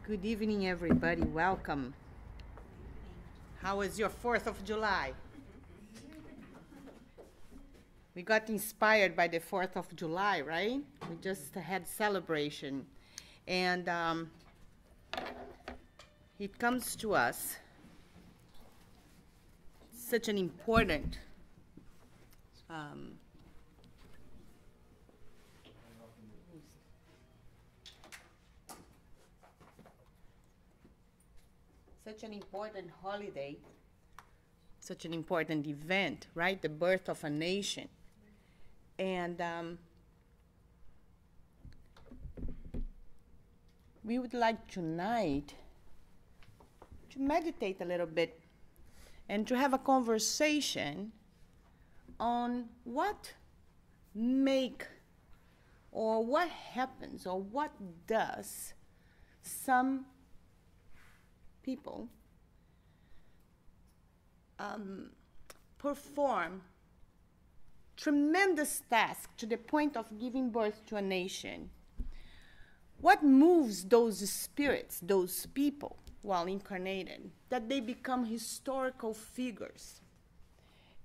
Good evening, everybody. Welcome. How was your 4th of July? We got inspired by the 4th of July, right? We just had celebration. And it comes to us such an important holiday, such an important event, right? The birth of a nation. And we would like tonight to meditate a little bit and to have a conversation on what make or what happens or what does some people perform tremendous tasks to the point of giving birth to a nation. What moves those spirits, those people, while incarnated, that they become historical figures?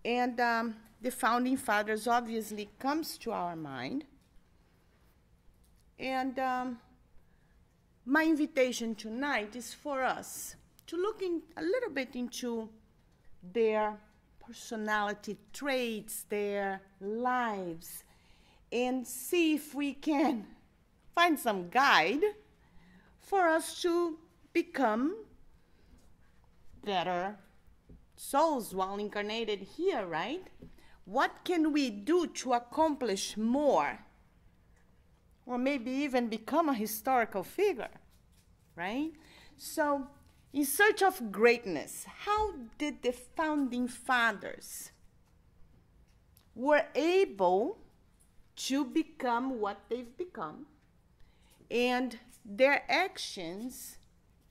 And the founding fathers obviously comes to our mind. And my invitation tonight is for us to look a little bit into their personality traits, their lives, and see if we can find some guide for us to become better souls while incarnated here, right? What can we do to accomplish more? Or maybe even become a historical figure, right? So, in search of greatness, how did the founding fathers were able to become what they've become, and their actions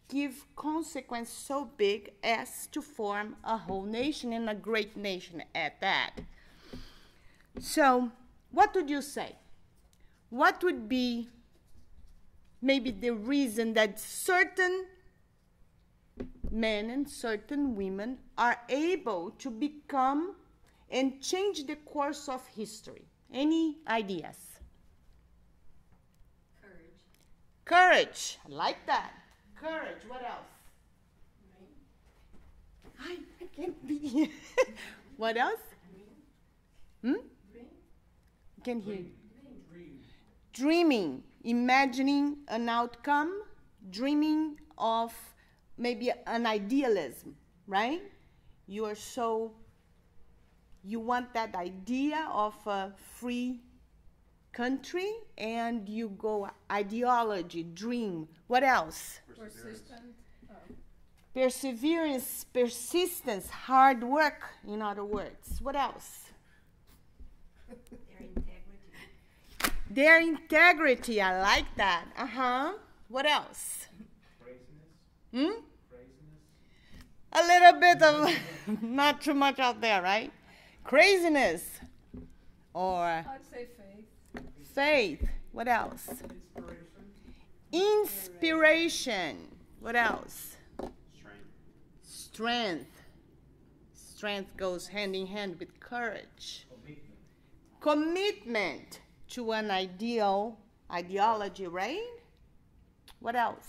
give consequence so big as to form a whole nation, and a great nation at that? So, what would you say? What would be maybe the reason that certain men and certain women are able to become and change the course of history? Any ideas? Courage. Courage. I like that. Courage. What else? I can't be here. What else? Can't hear you. Dreaming, imagining an outcome, dreaming of maybe an idealism, right? You want that idea of a free country, and you go ideology, dream. What else? Perseverance, persistence, hard work, in other words. What else? Their integrity, I like that. What else? Craziness. A little bit of, not too much out there, right? Craziness. Or I'd say faith. faith. What else? Inspiration. What else? Strength. Strength goes hand in hand with courage. Commitment to an ideology, right? What else?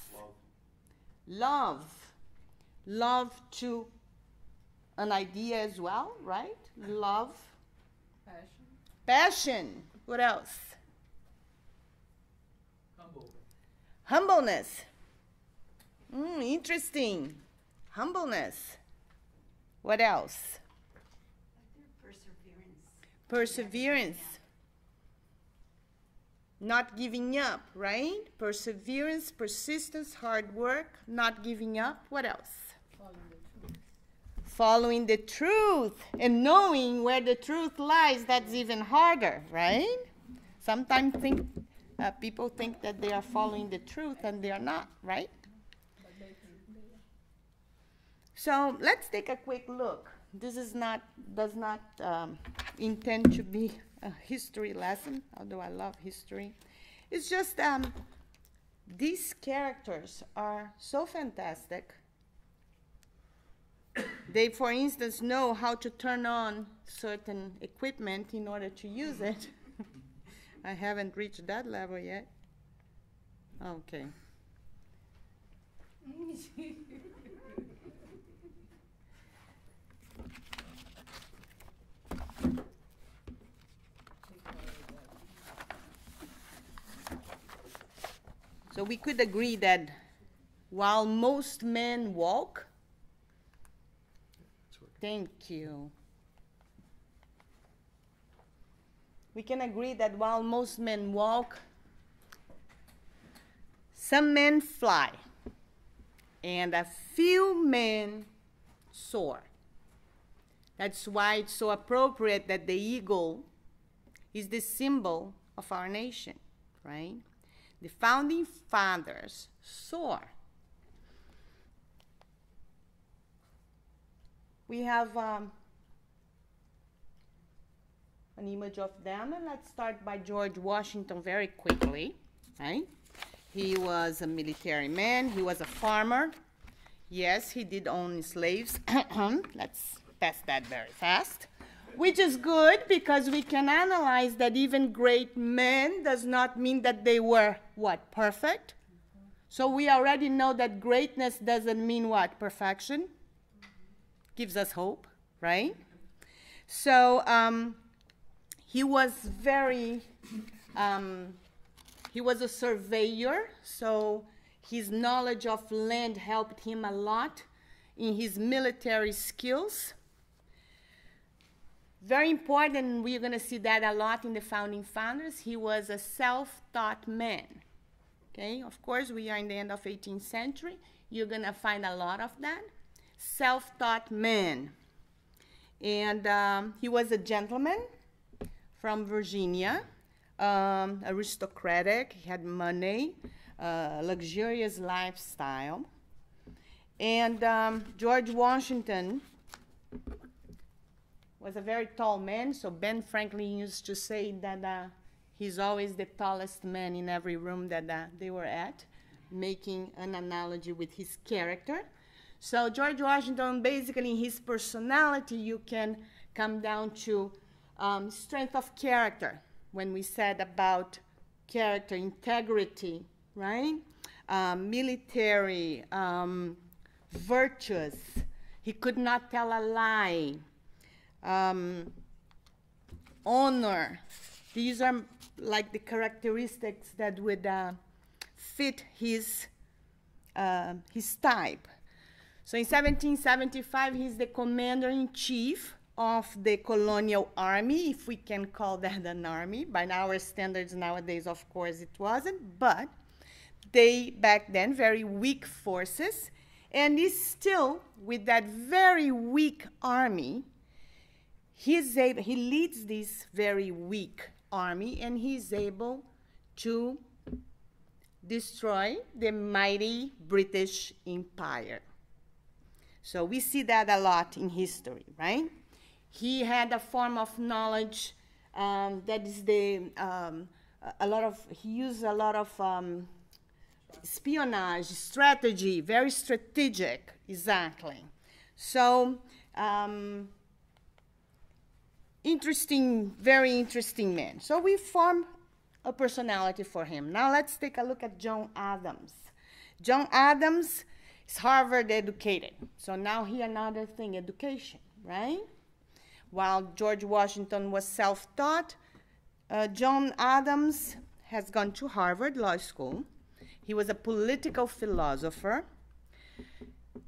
Love. Love to an idea as well, right? Love. Passion. What else? Humbleness. Interesting. Humbleness. What else? Perseverance. Not giving up, right? Perseverance, persistence, hard work, not giving up. What else? Following the truth and knowing where the truth lies. That's even harder, right? Sometimes people think that they are following the truth and they are not, right? So let's take a quick look. This does not intend to be a history lesson, although I love history. It's just these characters are so fantastic. They, for instance, know how to turn on certain equipment in order to use it. I haven't reached that level yet. Okay. So we could agree that while most men walk, thank you. We can agree that while most men walk, some men fly, and a few men soar. That's why it's so appropriate that the eagle is the symbol of our nation, right? The founding fathers soar. We have an image of them, and let's start by George Washington very quickly, right? He was a military man, he was a farmer. Yes, he did own slaves. Let's pass that very fast. Which is good because we can analyze that even great men does not mean that they were, what, perfect? So we already know that greatness doesn't mean what, perfection? Gives us hope, right? So he was he was a surveyor, so his knowledge of land helped him a lot in his military skills. Very important, we're going to see that a lot in the founding fathers. He was a self-taught man. Okay, of course, we are in the end of 18th century. You're going to find a lot of that. Self-taught man. And he was a gentleman from Virginia, aristocratic. He had money, luxurious lifestyle. And George Washington was a very tall man, so Ben Franklin used to say that he's always the tallest man in every room that they were at, making an analogy with his character. So George Washington, basically in his personality, you can come down to strength of character. When we said about character, integrity, right? Military, virtuous. He could not tell a lie. Honor. These are like the characteristics that would fit his type. So in 1775, he's the commander-in-chief of the Colonial Army, if we can call that an army. By our standards nowadays, of course, it wasn't, but they, back then, very weak forces, and he's still, with that very weak army, he leads this very weak army, and he's able to destroy the mighty British Empire. So we see that a lot in history, right? He had a form of knowledge that is he used a lot of espionage, strategy, very strategic, exactly. So, interesting, very interesting man. So we form a personality for him. Now let's take a look at John Adams. John Adams is Harvard educated. So now here another thing, education, right? While George Washington was self-taught, John Adams has gone to Harvard Law School. He was a political philosopher.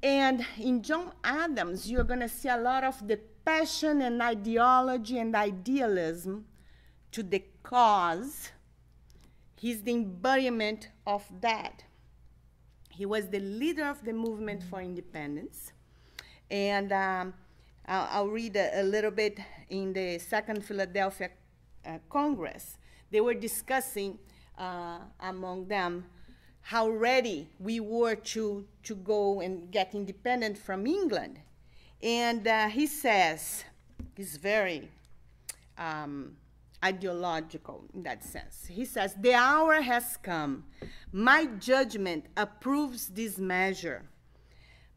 And in John Adams, you're going to see a lot of the passion and ideology and idealism to the cause. He's the embodiment of that. He was the leader of the movement for independence. And I'll read a little bit in the Second Philadelphia Congress. They were discussing among them how ready we were to go and get independent from England. And he says, he's very ideological in that sense. He says, the hour has come. My judgment approves this measure.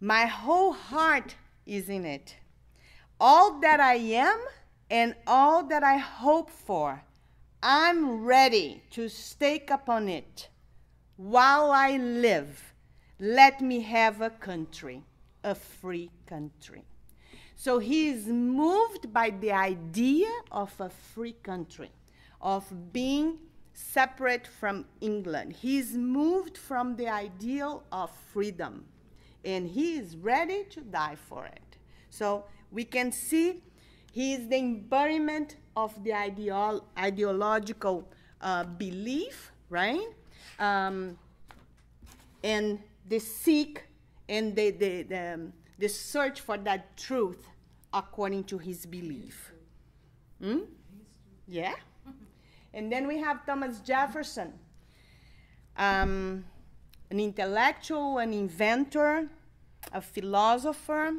My whole heart is in it. All that I am and all that I hope for, I'm ready to stake upon it. While I live, let me have a country, a free country. So he is moved by the idea of a free country, of being separate from England. He is moved from the ideal of freedom, and he is ready to die for it. So we can see he is the embodiment of the ideological belief, right? And the seek and the search for that truth according to his belief. Yeah? And then we have Thomas Jefferson, an intellectual, an inventor, a philosopher,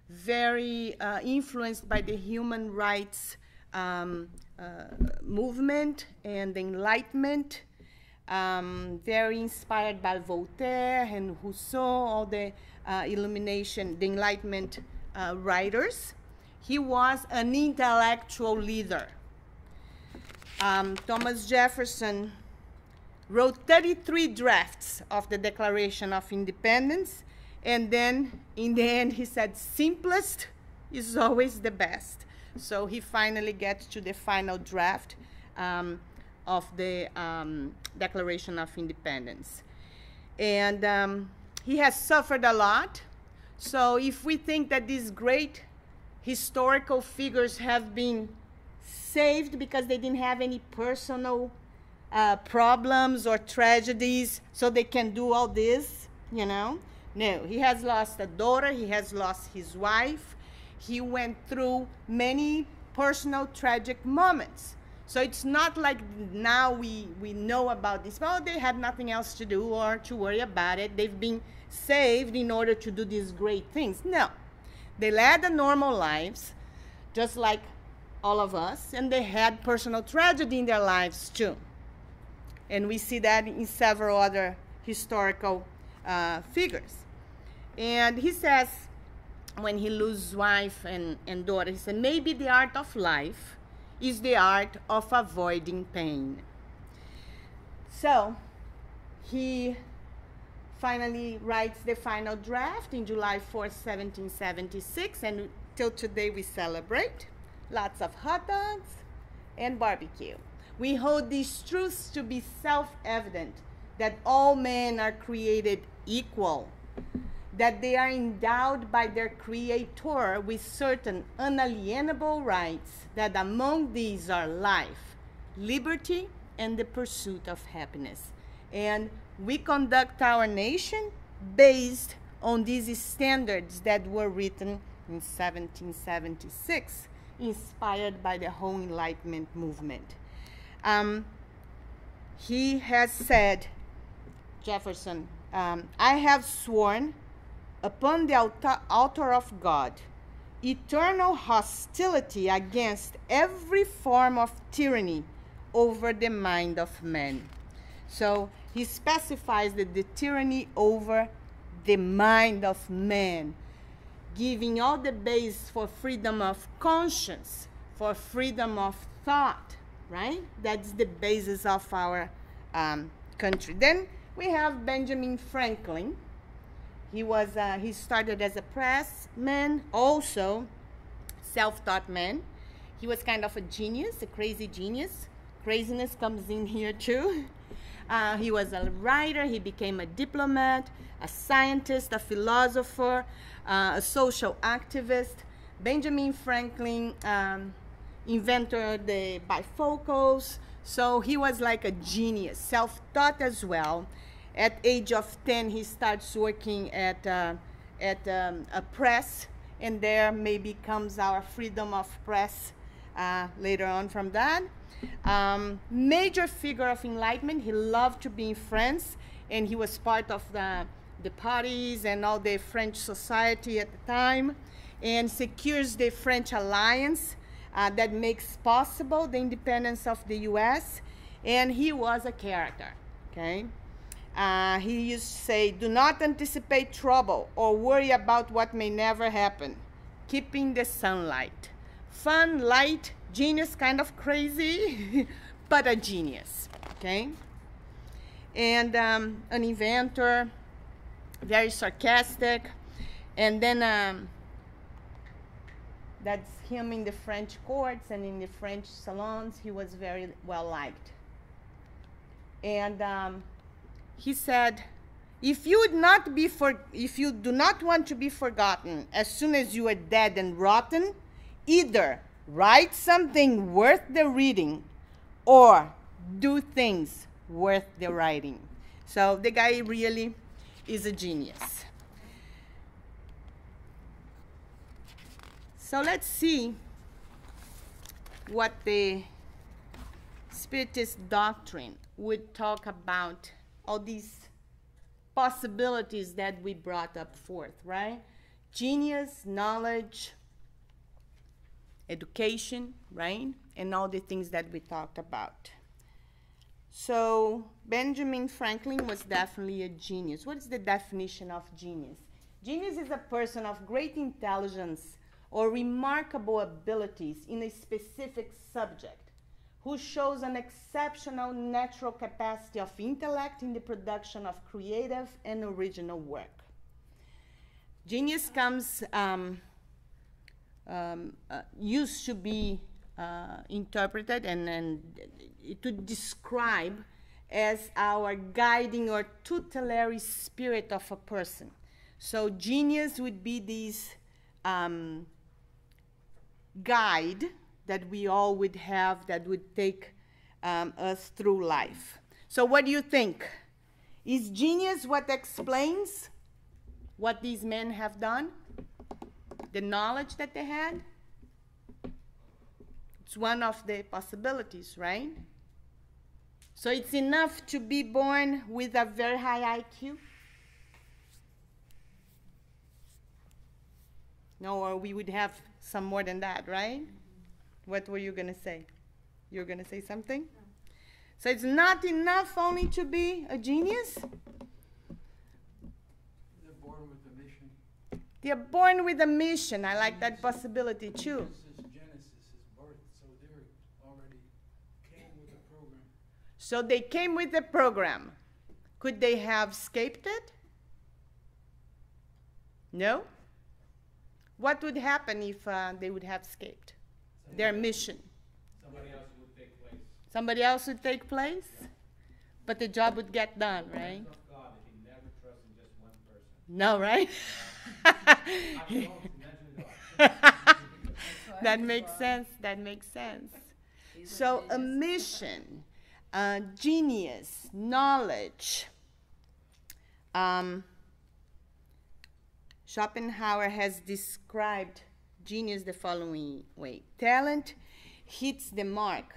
very influenced by the human rights movement and the Enlightenment, very inspired by Voltaire and Rousseau, all the illumination, the Enlightenment writers. He was an intellectual leader. Thomas Jefferson wrote 33 drafts of the Declaration of Independence, and then in the end he said, simplest is always the best. So he finally gets to the final draft of the Declaration of Independence. And he has suffered a lot. So if we think that these great historical figures have been saved because they didn't have any personal problems or tragedies, so they can do all this, you know? No, he has lost a daughter, he has lost his wife, he went through many personal tragic moments. So it's not like now we know about this, well, they had nothing else to do or to worry about it. They've been saved in order to do these great things. No, they led the normal lives, just like all of us, and they had personal tragedy in their lives too. And we see that in several other historical figures. And he says, when he loses wife and daughter, he said, maybe the art of life is the art of avoiding pain. So he finally writes the final draft in July 4th, 1776, and till today we celebrate. Lots of hot dogs and barbecue. We hold these truths to be self-evident, that all men are created equal, that they are endowed by their Creator with certain unalienable rights, that among these are life, liberty, and the pursuit of happiness. And we conduct our nation based on these standards that were written in 1776, inspired by the whole Enlightenment movement. He has said, Jefferson, I have sworn upon the altar of God eternal hostility against every form of tyranny over the mind of man. So he specifies that the tyranny over the mind of man, giving all the base for freedom of conscience, for freedom of thought, right? That's the basis of our country. Then we have Benjamin Franklin. He started as a pressman, also self-taught man. He was kind of a genius, a crazy genius. Craziness comes in here too. He was a writer, he became a diplomat, a scientist, a philosopher, a social activist. Benjamin Franklin invented the bifocals, so he was like a genius, self-taught as well. At age of 10, he starts working at a press, and there maybe comes our freedom of press later on from that. Major figure of Enlightenment. He loved to be in France, and he was part of the parties and all the French society at the time, and secures the French alliance that makes possible the independence of the U.S., and he was a character, okay? He used to say, do not anticipate trouble or worry about what may never happen. Keeping the sunlight. Fun, light, genius, kind of crazy, but a genius, okay? And an inventor, very sarcastic. And then that's him in the French courts and in the French salons. He was very well liked. And he said, if you do not want to be forgotten as soon as you are dead and rotten, either write something worth the reading or do things worth the writing. So the guy really is a genius. So let's see what the Spiritist doctrine would talk about, all these possibilities that we brought up forth, right? Genius, knowledge, education, right? And all the things that we talked about. So Benjamin Franklin was definitely a genius. What is the definition of genius? Genius is a person of great intelligence or remarkable abilities in a specific subject, who shows an exceptional natural capacity of intellect in the production of creative and original work. Genius comes, used to be interpreted and to describe as our guiding or tutelary spirit of a person. So genius would be this guide that we all would have that would take us through life. So what do you think? Is genius what explains what these men have done? The knowledge that they had? It's one of the possibilities, right? So it's enough to be born with a very high IQ? No, or we would have some more than that, right? What were you going to say? You were going to say something? No. So it's not enough only to be a genius? They're born with a mission. They're born with a mission. I like that possibility too. Genesis is birth, so they already came with a program. So they came with a program. Could they have escaped it? No? What would happen if they would have escaped their mission? Somebody else would take place. Somebody else would take place, but the job would get done, right? Of God, if he never trusts in just one person. No, right? That makes sense. That makes sense. So a mission, genius, knowledge. Schopenhauer has described genius the following way. Talent hits the mark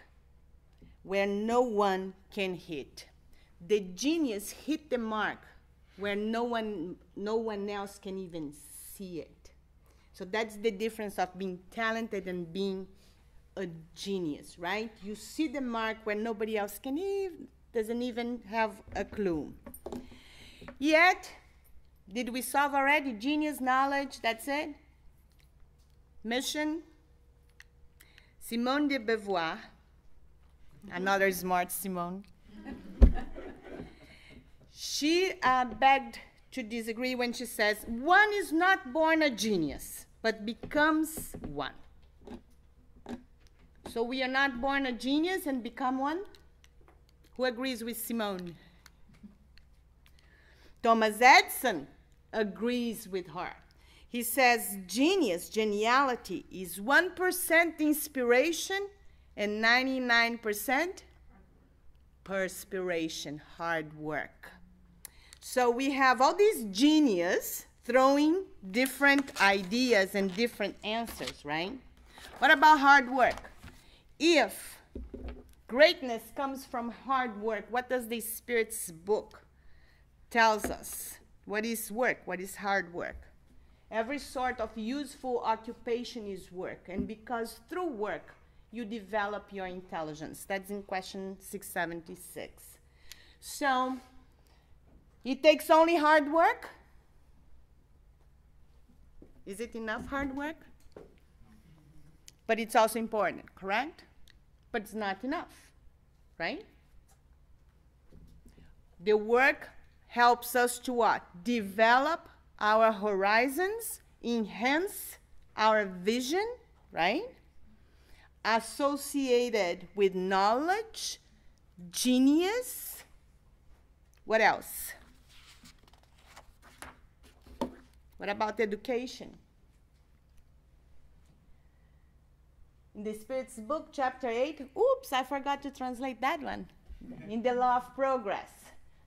where no one can hit. The genius hit the mark where no one else can even see it. So that's the difference of being talented and being a genius, right? You see the mark where nobody else doesn't even have a clue. Yet, did we solve already? Genius, knowledge, that's it? Mission? Simone de Beauvoir, another smart Simone, she begged to disagree when she says, one is not born a genius, but becomes one. So we are not born a genius and become one? Who agrees with Simone? Thomas Edison agrees with her. He says geniality is 1% inspiration and 99% perspiration, hard work. So we have all these genius throwing different ideas and different answers, right? What about hard work? If greatness comes from hard work, what does the Spirit's book tells us? What is work? What is hard work? Every sort of useful occupation is work. And because through work, you develop your intelligence. That's in question 676. So, it takes only hard work? Is it enough hard work? But it's also important, correct? But it's not enough, right? The work helps us to what? Develop our horizons, enhance our vision, right? Associated with knowledge, genius. What else? What about education? In the Spirit's book, chapter 8, oops, I forgot to translate that one. In the law of progress.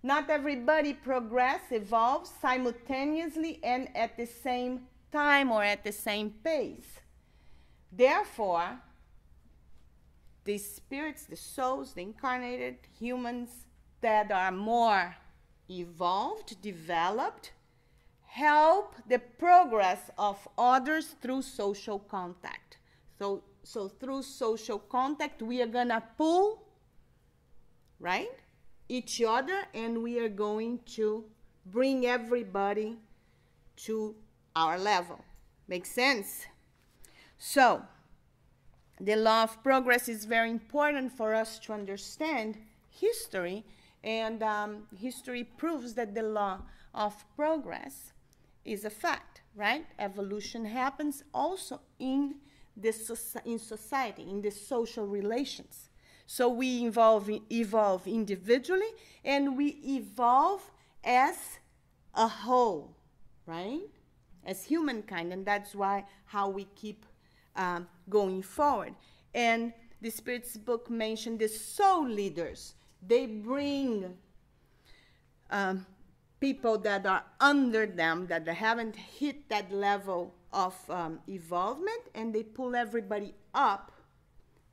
Not everybody evolves simultaneously and at the same time or at the same pace. Therefore, the spirits, the souls, the incarnated humans that are more evolved, developed, help the progress of others through social contact. So through social contact, we are going to pull, right, each other, and we are going to bring everybody to our level. Makes sense? So, the law of progress is very important for us to understand history, and history proves that the law of progress is a fact, right? Evolution happens also in society, in the social relations. So we evolve individually, and we evolve as a whole, right? As humankind, and that's how we keep going forward. And the Spirit's book mentioned the soul leaders. They bring people that are under them, that haven't hit that level of evolvement, and they pull everybody up.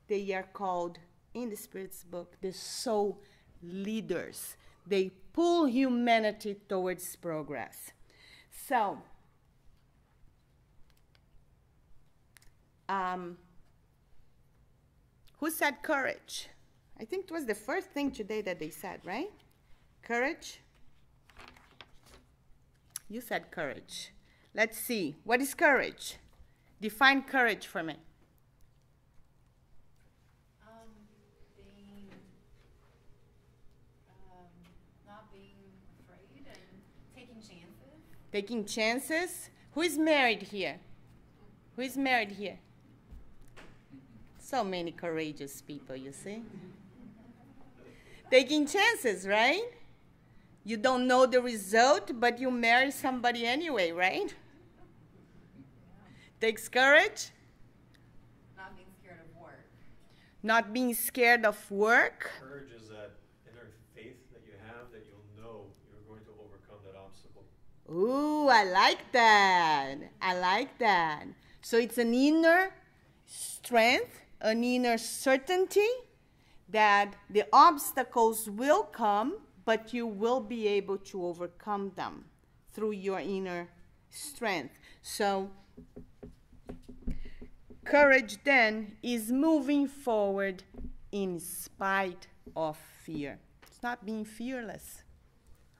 They are called, in the Spirit's book, the soul leaders. They pull humanity towards progress. So, who said courage? I think it was the first thing today that they said, right? Courage? You said courage. Let's see. What is courage? Define courage for me. Not being afraid and taking chances. Taking chances. Who is married here? Who is married here? So many courageous people, you see. Taking chances, right? You don't know the result, but you marry somebody anyway, right? Takes courage. Not being scared of work. Not being scared of work. Courage is that inner faith that you have that you'll know you're going to overcome that obstacle. Ooh, I like that. I like that. So it's an inner strength, an inner certainty that the obstacles will come, but you will be able to overcome them through your inner strength. So, courage then is moving forward in spite of fear. It's not being fearless.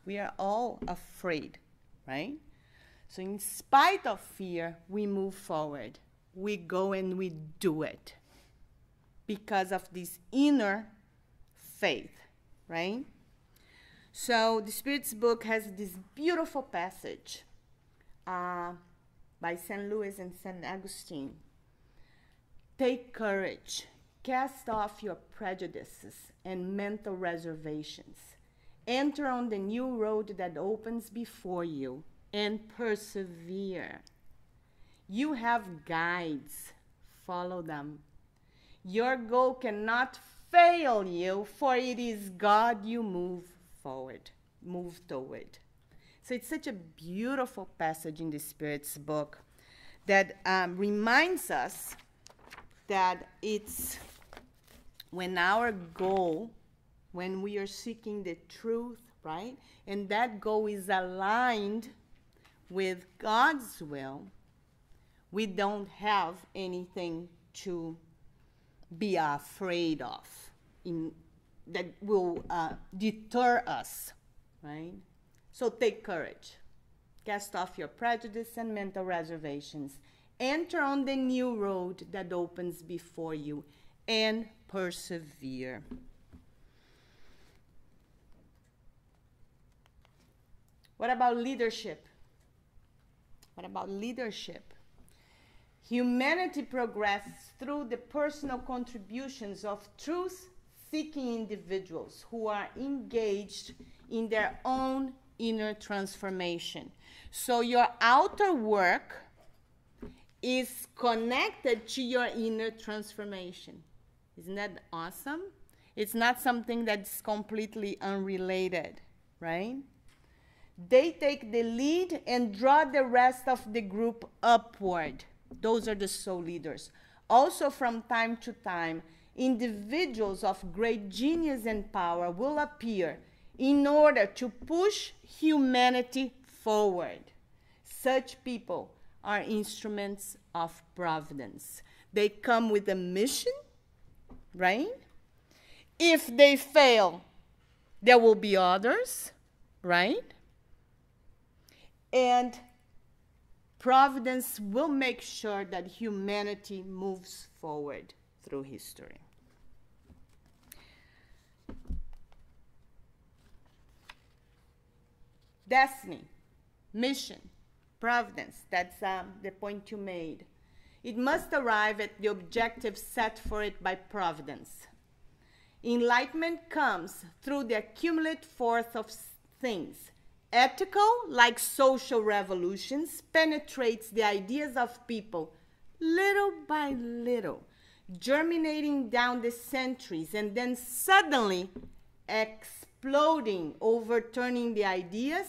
We are all afraid, right? So in spite of fear, we move forward. We go and we do it because of this inner faith, right? So the Spirit's book has this beautiful passage by St. Louis and St. Augustine. Take courage, cast off your prejudices and mental reservations. Enter on the new road that opens before you and persevere. You have guides, follow them. Your goal cannot fail you, for it is God you move toward. So it's such a beautiful passage in the Spirit's book that reminds us that it's when our goal, when we are seeking the truth, right, and that goal is aligned with God's will, we don't have anything to be afraid of that will deter us, right? So take courage. Cast off your prejudice and mental reservations. Enter on the new road that opens before you and persevere. What about leadership? What about leadership? Humanity progresses through the personal contributions of truth-seeking individuals who are engaged in their own inner transformation. So your outer work is connected to your inner transformation. Isn't that awesome? It's not something that's completely unrelated, right? They take the lead and draw the rest of the group upward. Those are the soul leaders. Also, from time to time, individuals of great genius and power will appear in order to push humanity forward. Such people are instruments of providence. They come with a mission, right? If they fail, there will be others, right? And providence will make sure that humanity moves forward through history. Destiny, mission, providence, that's the point you made. It must arrive at the objective set for it by providence. Enlightenment comes through the accumulate force of things. Ethical, like social revolutions, penetrates the ideas of people little by little, germinating down the centuries and then suddenly exploding, overturning the ideas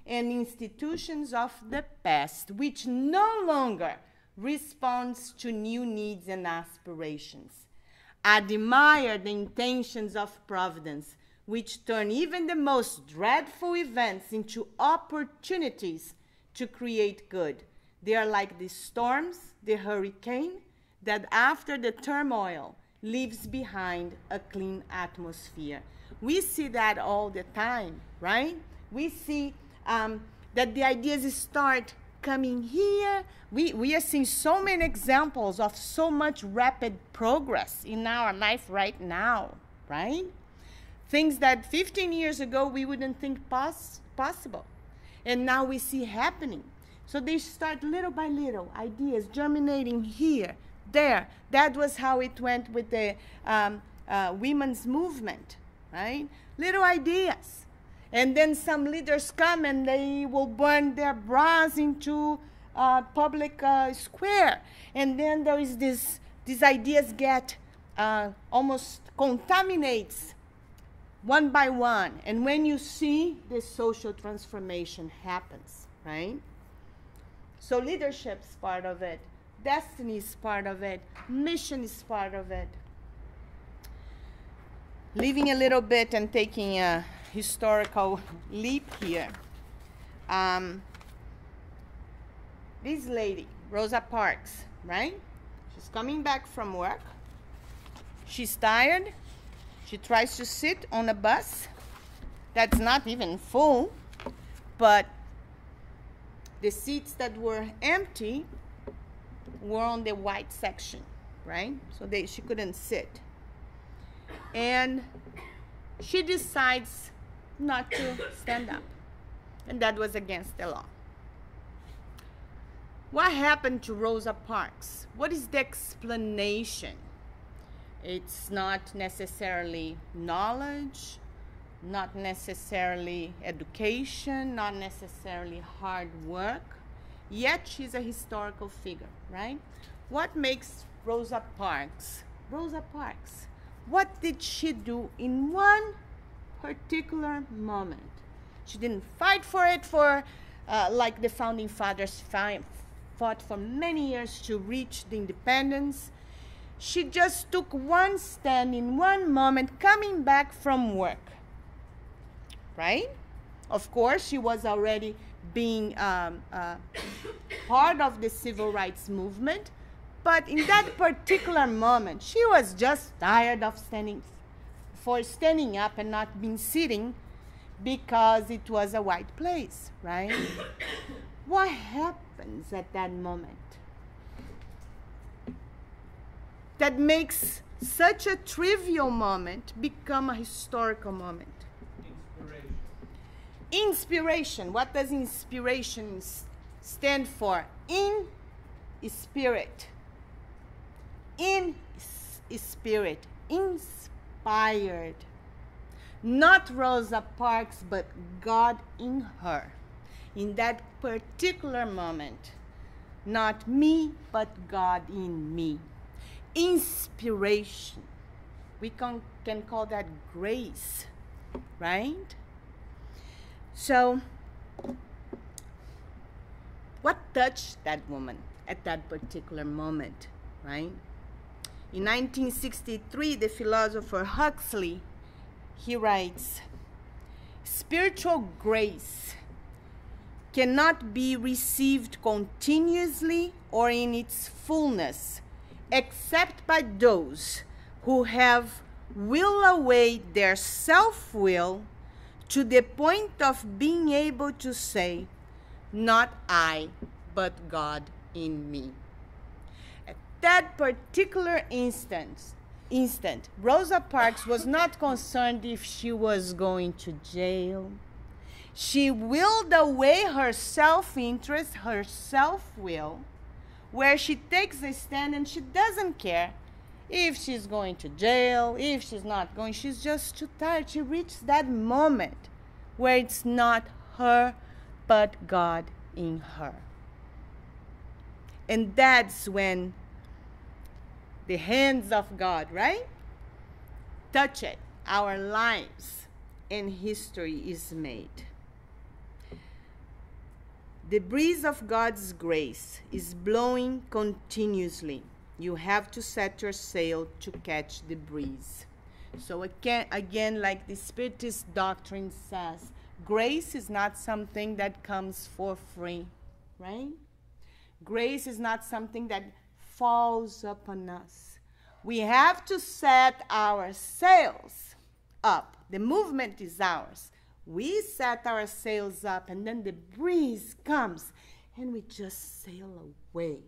and institutions of the past, which no longer responds to new needs and aspirations. Admire the intentions of providence, which turn even the most dreadful events into opportunities to create good. They are like the storms, the hurricane, that after the turmoil leaves behind a clean atmosphere. We see that all the time, right? We see that the ideas start coming here. We are seeing so many examples of so much rapid progress in our life right now, right? Things that 15 years ago we wouldn't think possible. And now we see happening. So they start little by little, ideas germinating here, there. That was how it went with the women's movement, right? Little ideas. And then some leaders come and they will burn their bras into public square. And then there is these ideas get almost contaminates one by one. And when you see the social transformation happens, right? So leadership is part of it. Destiny is part of it. Mission is part of it. Leaving a little bit and taking a historical leap here. This lady, Rosa Parks, right? She's coming back from work. She's tired. She tries to sit on a bus that's not even full, but the seats that were empty were on the white section, right? So she couldn't sit. And she decides not to stand up. And that was against the law. What happened to Rosa Parks? What is the explanation? It's not necessarily knowledge, not necessarily education, not necessarily hard work. Yet she's a historical figure, right? What makes Rosa Parks? Rosa Parks. What did she do in one particular moment? She didn't fight for it like the founding fathers fought for many years to reach the independence. She just took one stand in one moment coming back from work, right? Of course, she was already being part of the civil rights movement. But in that particular moment, she was just tired of standing up and not being sitting because it was a white place, right? What happens at that moment that makes such a trivial moment become a historical moment? Inspiration. Inspiration. What does inspiration stand for? In spirit. In spirit. Inspired. Not Rosa Parks, but God in her. In that particular moment. Not me, but God in me. Inspiration. We can call that grace, right? So, what touched that woman at that particular moment, right? In 1963, the philosopher Huxley, he writes, spiritual grace cannot be received continuously or in its fullness, except by those who have will away their self-will to the point of being able to say, not I, but God in me. At that particular instant, Rosa Parks was not concerned if she was going to jail. She willed away her self-interest, her self-will, where she takes a stand and she doesn't care if she's going to jail, if she's not going. She's just too tired. She reached that moment where it's not her, but God in her. And that's when the hands of God, right, touch it, our lives, and history is made. The breeze of God's grace is blowing continuously. You have to set your sail to catch the breeze. So again, like the Spiritist doctrine says, grace is not something that comes for free, right? Grace is not something that falls upon us. We have to set our sails up. The movement is ours. We set our sails up, and then the breeze comes, and we just sail away.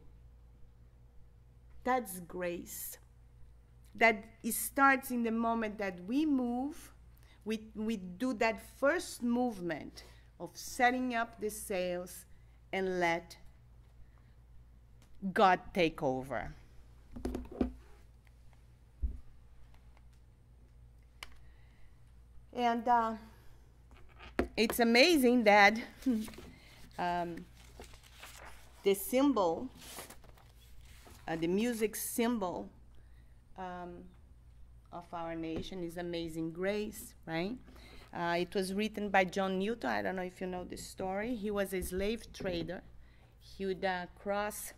That's grace. That it starts in the moment that we move. We do that first movement of setting up the sails and let God take over. And it's amazing that the symbol, the music symbol of our nation is Amazing Grace, right? It was written by John Newton. I don't know if you know this story. He was a slave trader. He would cross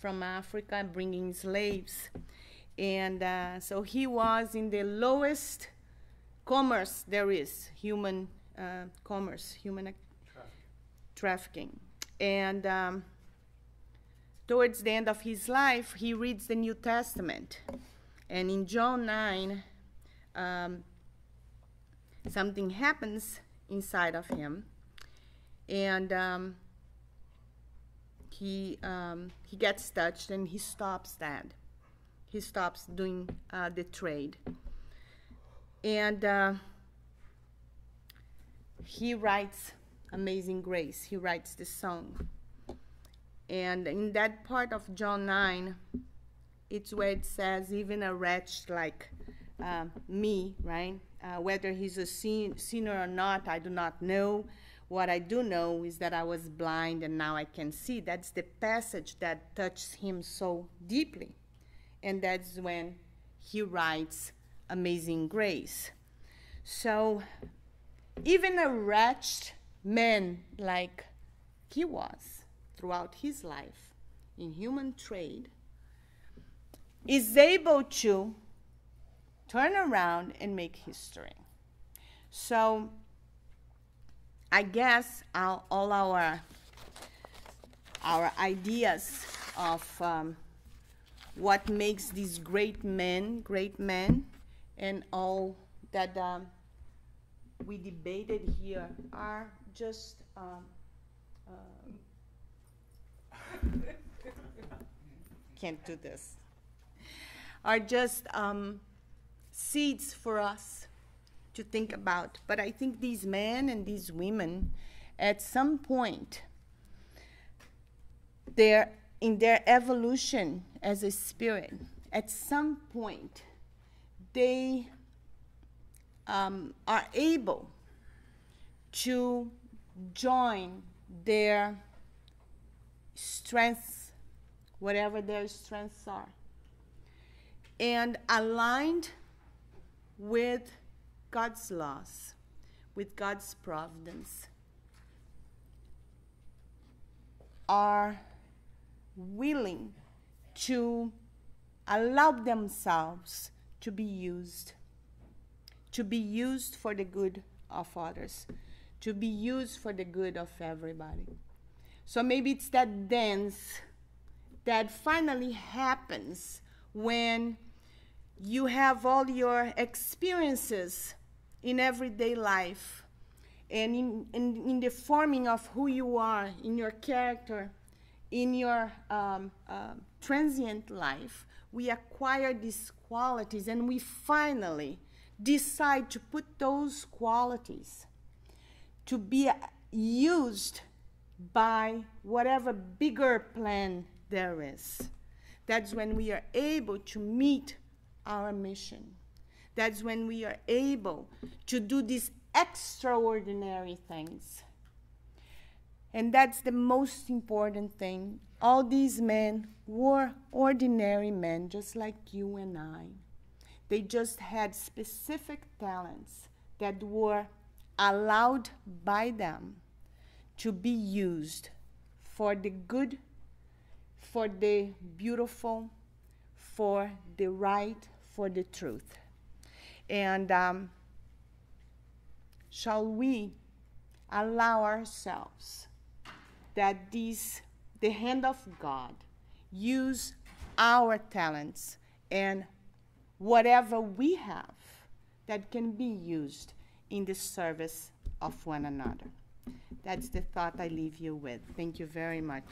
from Africa bringing slaves. And so he was in the lowest commerce there is, human commerce, human trafficking. And towards the end of his life, he reads the New Testament. And in John 9, something happens inside of him. And he gets touched and he stops that. He stops doing the trade. And he writes Amazing Grace. He writes the song. And in that part of John 9, it's where it says, even a wretch like me, right? Whether he's a sinner or not, I do not know. What I do know is that I was blind and now I can see. That's the passage that touched him so deeply. And that's when he writes Amazing Grace. So even a wretched man like he was throughout his life in human trade is able to turn around and make history. So I guess all our ideas of what makes these great men, and all that we debated here are just can't do this, are just seeds for us to think about. But I think these men and these women, at some point, in their evolution as a spirit, at some point, they are able to join their strengths, whatever their strengths are, and aligned with God's laws, with God's providence, are willing to allow themselves to be used for the good of others, to be used for the good of everybody. So maybe it's that dance that finally happens when you have all your experiences in everyday life and in the forming of who you are, in your character, in your transient life. We acquire these qualities, and we finally decide to put those qualities to be used by whatever bigger plan there is. That's when we are able to meet our mission. That's when we are able to do these extraordinary things. And that's the most important thing. All these men were ordinary men, just like you and I. They just had specific talents that were allowed by them to be used for the good, for the beautiful, for the right, for the truth. And shall we allow ourselves that the hand of God use our talents and whatever we have that can be used in the service of one another. That's the thought I leave you with. Thank you very much.